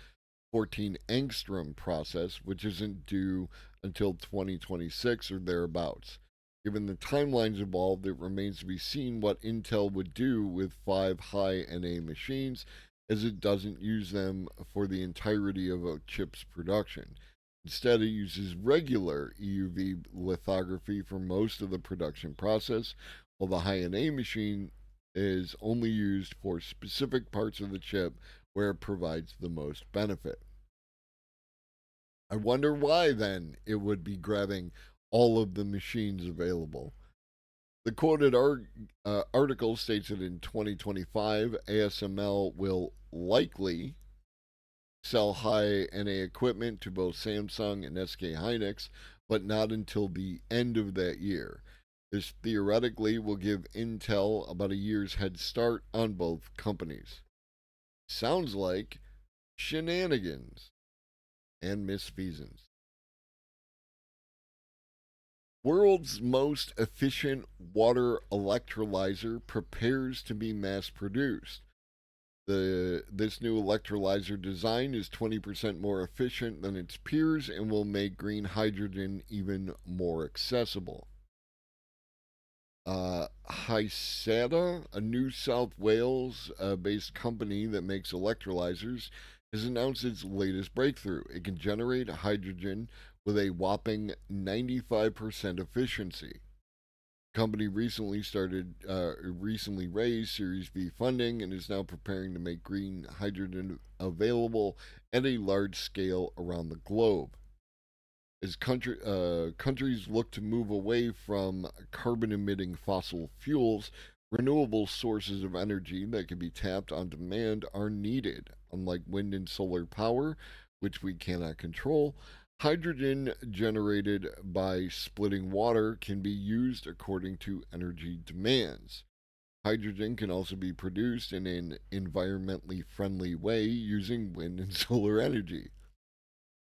14 angstrom process, which isn't due until 2026 or thereabouts. Given the timelines involved, it remains to be seen what Intel would do with 5 high NA machines, as it doesn't use them for the entirety of a chip's production. Instead, it uses regular EUV lithography for most of the production process, while the high NA machine is only used for specific parts of the chip where it provides the most benefit. I wonder why then it would be grabbing all of the machines available. The quoted article states that in 2025, ASML will likely sell high NA equipment to both Samsung and SK Hynix, but not until the end of that year. This theoretically will give Intel about a year's head start on both companies. Sounds like shenanigans and misfeasance. World's most efficient water electrolyzer prepares to be mass produced. This new electrolyzer design is 20% more efficient than its peers and will make green hydrogen even more accessible. Hysata, a New South Wales based company that makes electrolyzers, has announced its latest breakthrough. It can generate hydrogen with a whopping 95% efficiency. The company recently raised Series B funding and is now preparing to make green hydrogen available at a large scale around the globe. As countries look to move away from carbon emitting fossil fuels, renewable sources of energy that can be tapped on demand are needed. Unlike wind and solar power, which we cannot control, hydrogen generated by splitting water can be used according to energy demands. Hydrogen can also be produced in an environmentally friendly way using wind and solar energy.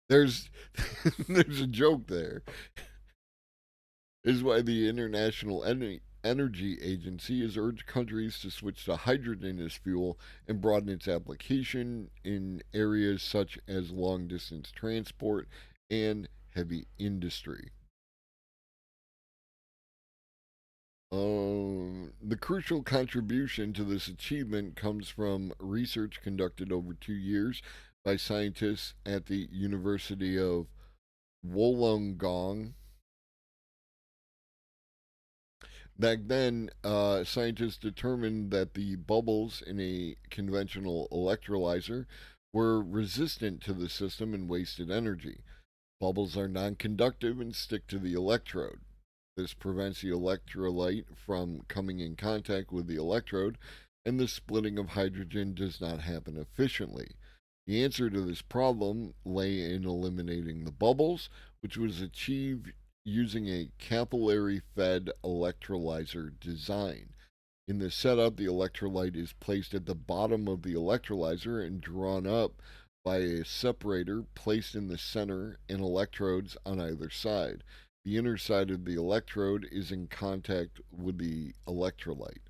There's there's a joke there. Is why the International Energy Agency has urged countries to switch to hydrogen as fuel and broaden its application in areas such as long distance transport and heavy industry. The crucial contribution to this achievement comes from research conducted over 2 years by scientists at the University of Wollongong. Back then, scientists determined that the bubbles in a conventional electrolyzer were resistant to the system and wasted energy. Bubbles are non conductive and stick to the electrode. This prevents the electrolyte from coming in contact with the electrode, and the splitting of hydrogen does not happen efficiently. The answer to this problem lay in eliminating the bubbles, which was achieved using a capillary fed electrolyzer design. In this setup, the electrolyte is placed at the bottom of the electrolyzer and drawn up by a separator placed in the center and electrodes on either side. The inner side of the electrode is in contact with the electrolyte.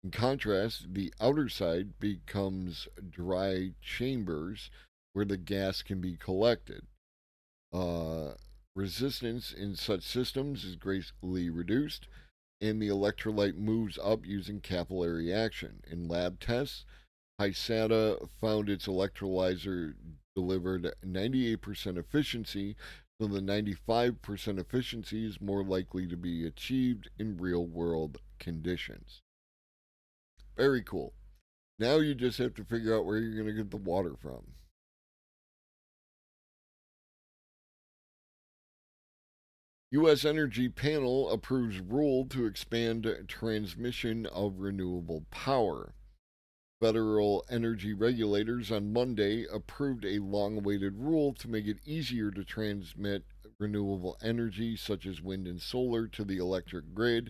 In contrast, the outer side becomes dry chambers where the gas can be collected. Uh, Resistance in such systems is greatly reduced, and the electrolyte moves up using capillary action. In lab tests, Hysata found its electrolyzer delivered 98% efficiency, so the 95% efficiency is more likely to be achieved in real world conditions. Very cool. Now you just have to figure out where you're going to get the water from. U.S. Energy Panel approves rule to expand transmission of renewable power. Federal energy regulators on Monday approved a long awaited rule to make it easier to transmit renewable energy, such as wind and solar, to the electric grid,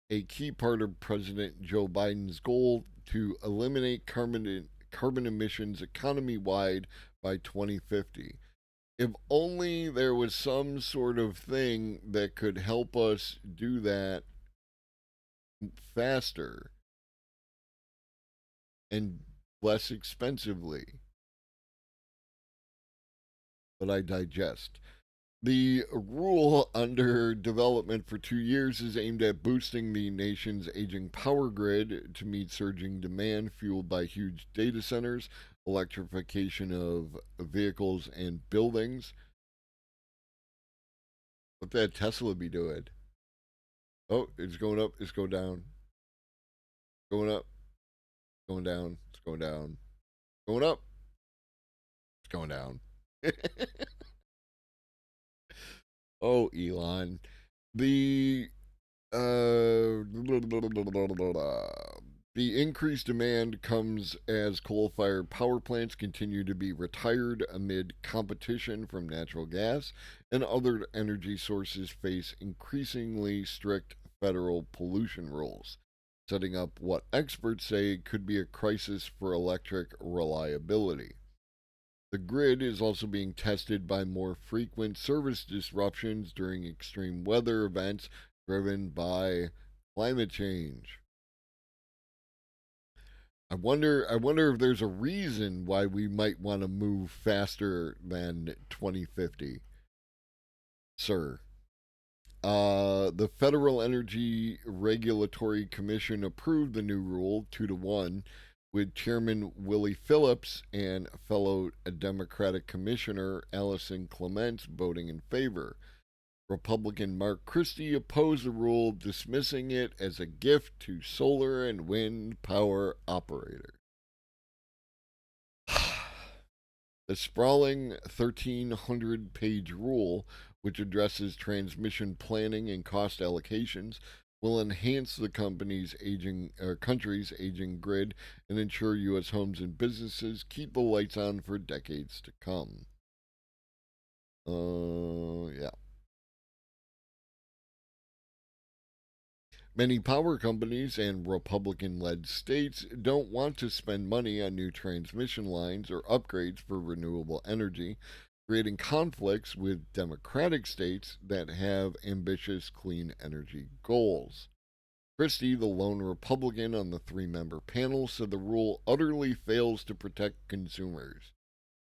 a key part of President Joe Biden's goal to eliminate carbon emissions economy wide by 2050. If only there was some sort of thing that could help us do that faster and less expensively. But I digest. The rule under development for 2 years is aimed at boosting the nation's aging power grid to meet surging demand fueled by huge data centers, electrification of vehicles and buildings. What that Tesla be doing? Oh, it's going up, it's going down. Going up, going down, it's going down. Going up, it's going down. Oh, Elon. The uh, the increased demand comes as coal-fired power plants continue to be retired amid competition from natural gas, and other energy sources face increasingly strict federal pollution rules, setting up what experts say could be a crisis for electric reliability. The grid is also being tested by more frequent service disruptions during extreme weather events driven by climate change. I wonder if there's a reason why we might want to move faster than 2050, sir. The Federal Energy Regulatory Commission approved the new rule 2-1, with Chairman Willie Phillips and fellow Democratic Commissioner Allison Clements voting in favor. Republican Mark Christie opposed the rule, dismissing it as a gift to solar and wind power operators. The sprawling 1,300-page rule, which addresses transmission planning and cost allocations, will enhance the country's aging grid and ensure U.S. homes and businesses keep the lights on for decades to come. Yeah. Many power companies and Republican led states don't want to spend money on new transmission lines or upgrades for renewable energy, creating conflicts with Democratic states that have ambitious clean energy goals. Christie, the lone Republican on the 3 member panel, said the rule utterly fails to protect consumers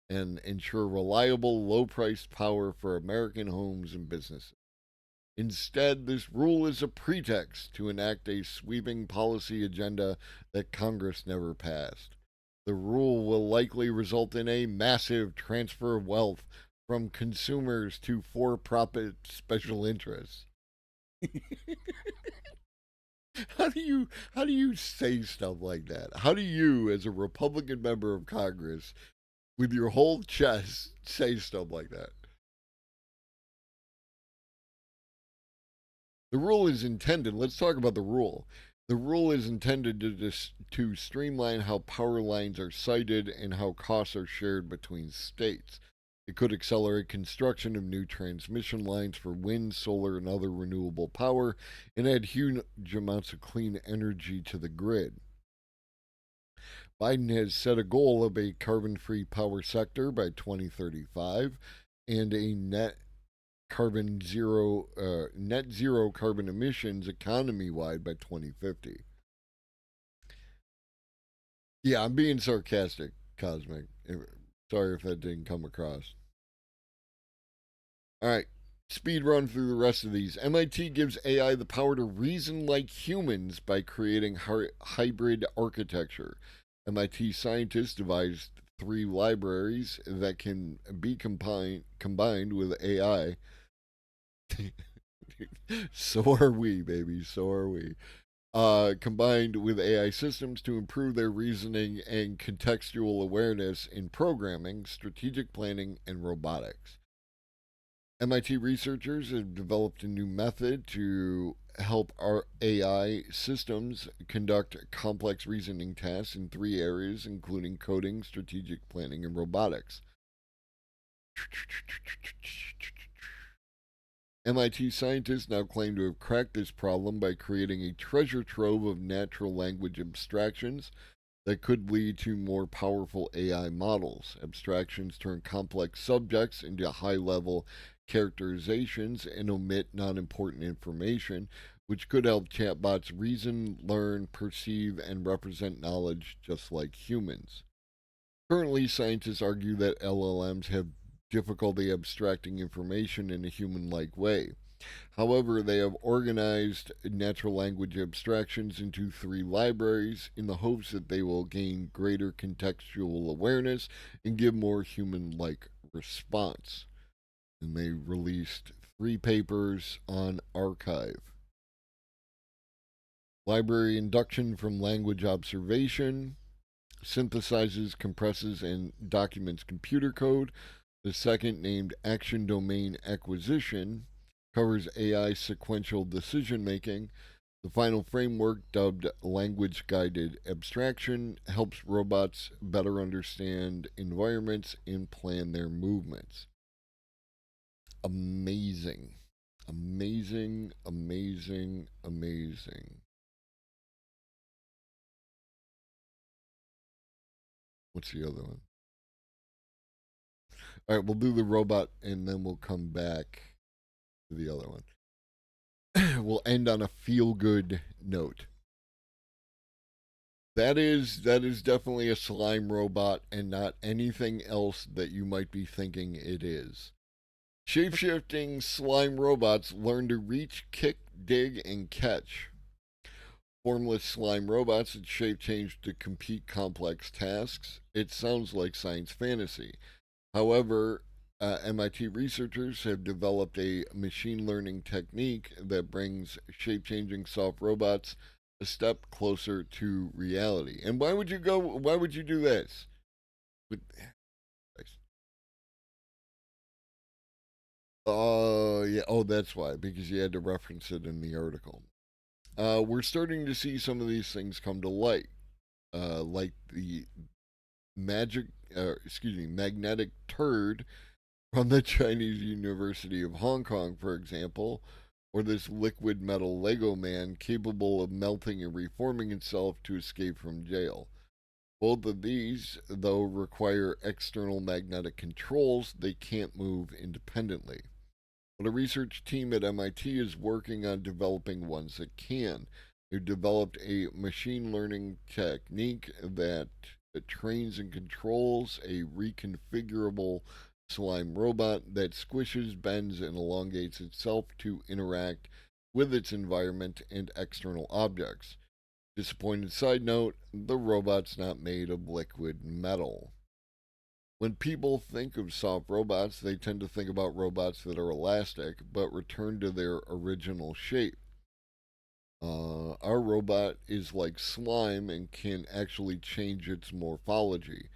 and ensure reliable, low priced power for American homes and businesses. Instead, this rule is a pretext to enact a sweeping policy agenda that Congress never passed. The rule will likely result in a massive transfer of wealth from consumers to for profit special interests. How do you say stuff like that? How do you, as a Republican member of Congress, with your whole chest, say stuff like that? The rule is intended, let's talk about the rule. The rule is intended to streamline how power lines are sited and how costs are shared between states. It could accelerate construction of new transmission lines for wind, solar, and other renewable power and add huge amounts of clean energy to the grid. Biden has set a goal of a carbon free power sector by 2035 and a net zero carbon emissions economy wide by 2050. Yeah, I'm being sarcastic, Cosmic. Sorry if that didn't come across. All right, speed run through the rest of these. MIT gives AI the power to reason like humans by creating hybrid architecture. MIT scientists devised 3 libraries that can be combined with AI. So are we, baby. So are we. Combined with AI systems to improve their reasoning and contextual awareness in programming, strategic planning, and robotics. MIT researchers have developed a new method to help our AI systems conduct complex reasoning tasks in 3 areas, including coding, strategic planning, and robotics. MIT scientists now claim to have cracked this problem by creating a treasure trove of natural language abstractions that could lead to more powerful AI models. Abstractions turn complex subjects into high level characterizations and omit non important information, which could help chatbots reason, learn, perceive, and represent knowledge just like humans. Currently, scientists argue that LLMs have difficulty abstracting information in a human like way. However, they have organized natural language abstractions into 3 libraries in the hopes that they will gain greater contextual awareness and give more human like response. And they released 3 papers on archive. Library induction from language observation synthesizes, compresses, and documents computer code. The second, named Action Domain Acquisition, covers AI sequential decision making. The final framework, dubbed language guided abstraction, helps robots better understand environments and plan their movements. Amazing. Amazing, amazing, amazing. What's the other one? All right, we'll do the robot and then we'll come back to the other one. We'll end on a feel good note. That is definitely a slime robot and not anything else that you might be thinking it is. Shapeshifting slime robots learn to reach, kick, dig, and catch. Formless slime robots that shape change to compete complex tasks. It sounds like science fantasy. However, MIT researchers have developed a machine learning technique that brings shape changing soft robots a step closer to reality. And why would you go? Why would you do this? Oh, yeah. Oh, that's why. Because you had to reference it in the article. We're starting to see some of these things come to light, like the magic, magnetic turd from the Chinese University of Hong Kong, for example, or this liquid metal Lego man capable of melting and reforming itself to escape from jail. Both of these, though, require external magnetic controls. They can't move independently. But a research team at MIT is working on developing ones that can. They've developed a machine learning technique that trains and controls a reconfigurable slime robot that squishes, bends, and elongates itself to interact with its environment and external objects. Disappointed side note, the robot's not made of liquid metal. When people think of soft robots, they tend to think about robots that are elastic but return to their original shape. Our robot is like slime and can actually change its morphology.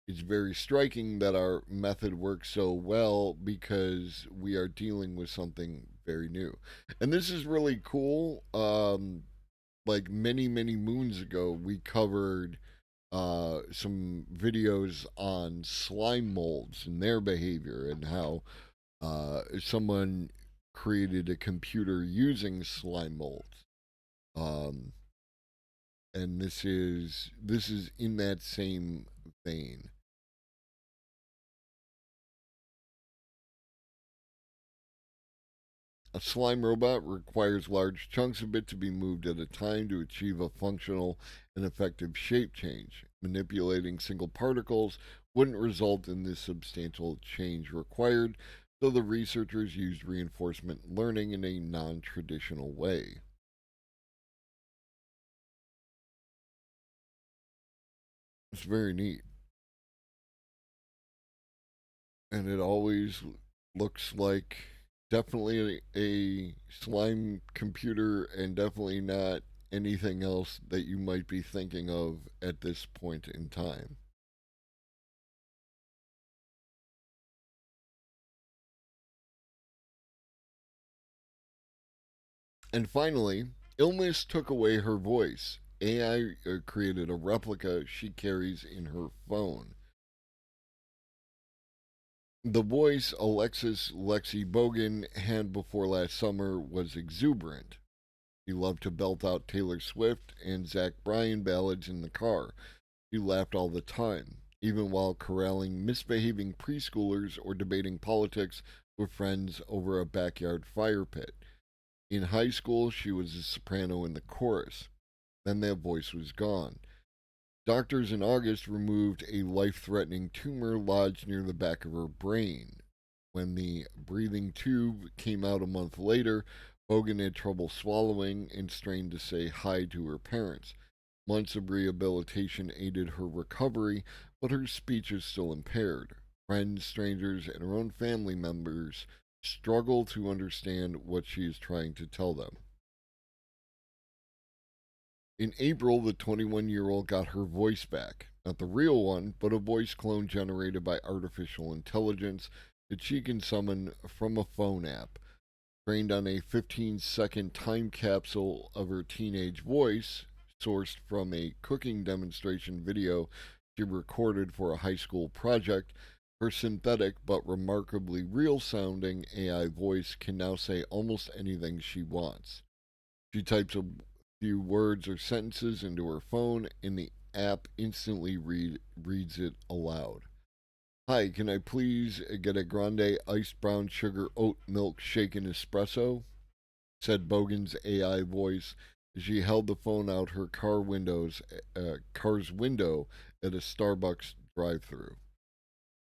It's very striking that our method works so well because we are dealing with something very new. And this is really cool. Like many, many moons ago, we covered some videos on slime molds and their behavior and how someone created a computer using slime molds. Um, and this is in that same vein. A slime robot requires large chunks of it to be moved at a time to achieve a functional and effective shape change. Manipulating single particles wouldn't result in the substantial change required, so the researchers used reinforcement learning in a non traditional way. It's very neat. And it always looks like definitely a slime computer and definitely not anything else that you might be thinking of at this point in time. And finally, illness took away her voice. AI created a replica she carries in her phone. The voice Alexis Lexi Bogan had before last summer was exuberant. He loved to belt out Taylor Swift and Zach Bryan ballads in the car. He laughed all the time, even while corralling misbehaving preschoolers or debating politics with friends over a backyard fire pit. In high school, she was a soprano in the chorus. Then that voice was gone. Doctors in August removed a life threatening tumor lodged near the back of her brain. When the breathing tube came out a month later, Bogan had trouble swallowing and strained to say hi to her parents. Months of rehabilitation aided her recovery, but her speech is still impaired. Friends, strangers, and her own family members struggle to understand what she is trying to tell them. In April, the 21-year-old got her voice back. Not the real one, but a voice clone generated by artificial intelligence that she can summon from a phone app. trained on a 15-second time capsule of her teenage voice, sourced from a cooking demonstration video she recorded for a high school project. Her synthetic but remarkably real sounding AI voice can now say almost anything she wants. She types a few words or sentences into her phone, and the app instantly reads it aloud. Hi, can I please get a grande iced brown sugar oat milk shaken espresso? Said Bogan's AI voice as she held the phone out her car's window at a Starbucks drive-through.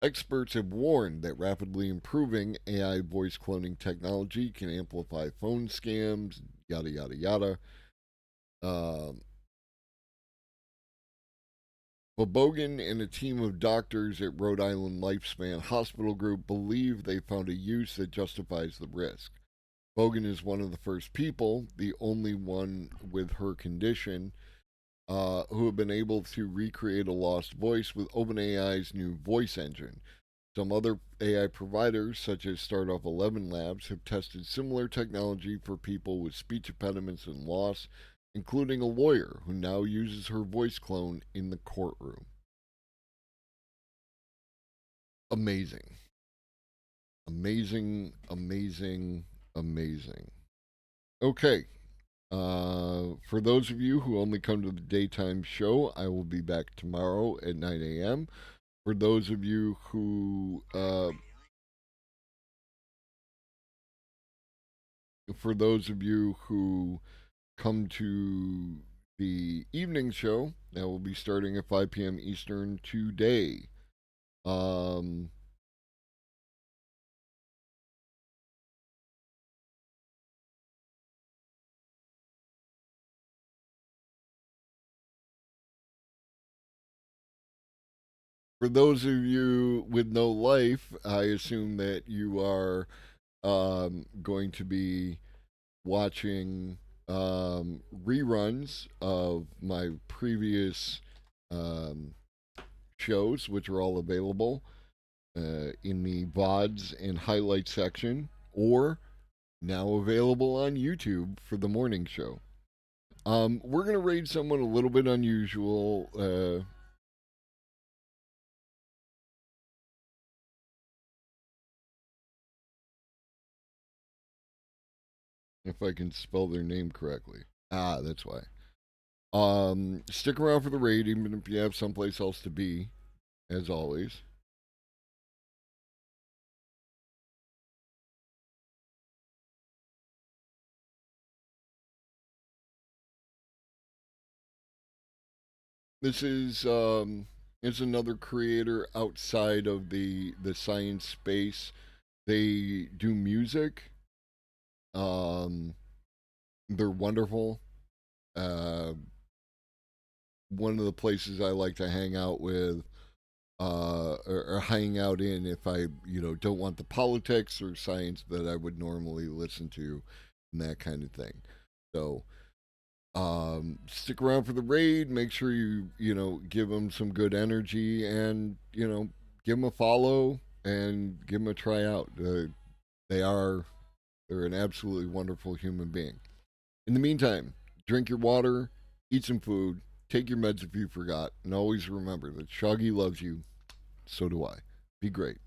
Experts have warned that rapidly improving AI voice cloning technology can amplify phone scams, yada yada yada. Um, Well, Bogan and a team of doctors at Rhode Island Lifespan Hospital Group believe they found a use that justifies the risk. Bogan is one of the first people, the only one with her condition, who have been able to recreate a lost voice with OpenAI's new voice engine. Some other AI providers, such as Startup 11 Labs, have tested similar technology for people with speech impediments and loss, including a lawyer who now uses her voice clone in the courtroom. Amazing. Amazing, amazing, amazing. Okay. For those of you who only come to the daytime show, I will be back tomorrow at 9 a.m. For those of you who come to the evening show, that will be starting at 5 p.m. Eastern today. Um, for those of you with no life, I assume that you are going to be watching reruns of my previous um, shows, which are all available in the VODs and highlight section, or now available on YouTube for the morning show. We're going to raid someone a little bit unusual. If I can spell their name correctly. Ah, that's why. Stick around for the raid, even if you have someplace else to be, as always. This is another creator outside of the science space. They do music. Um, they're wonderful. Uh, one of the places I like to hang out with, or hang out in, if I don't want the politics or science that I would normally listen to, and that kind of thing. So stick around for the raid. Make sure you give them some good energy, and give them a follow and give them a try out. They're an absolutely wonderful human being. In the meantime, drink your water, eat some food, take your meds if you forgot, and always remember that Shoggy loves you. So do I. Be great.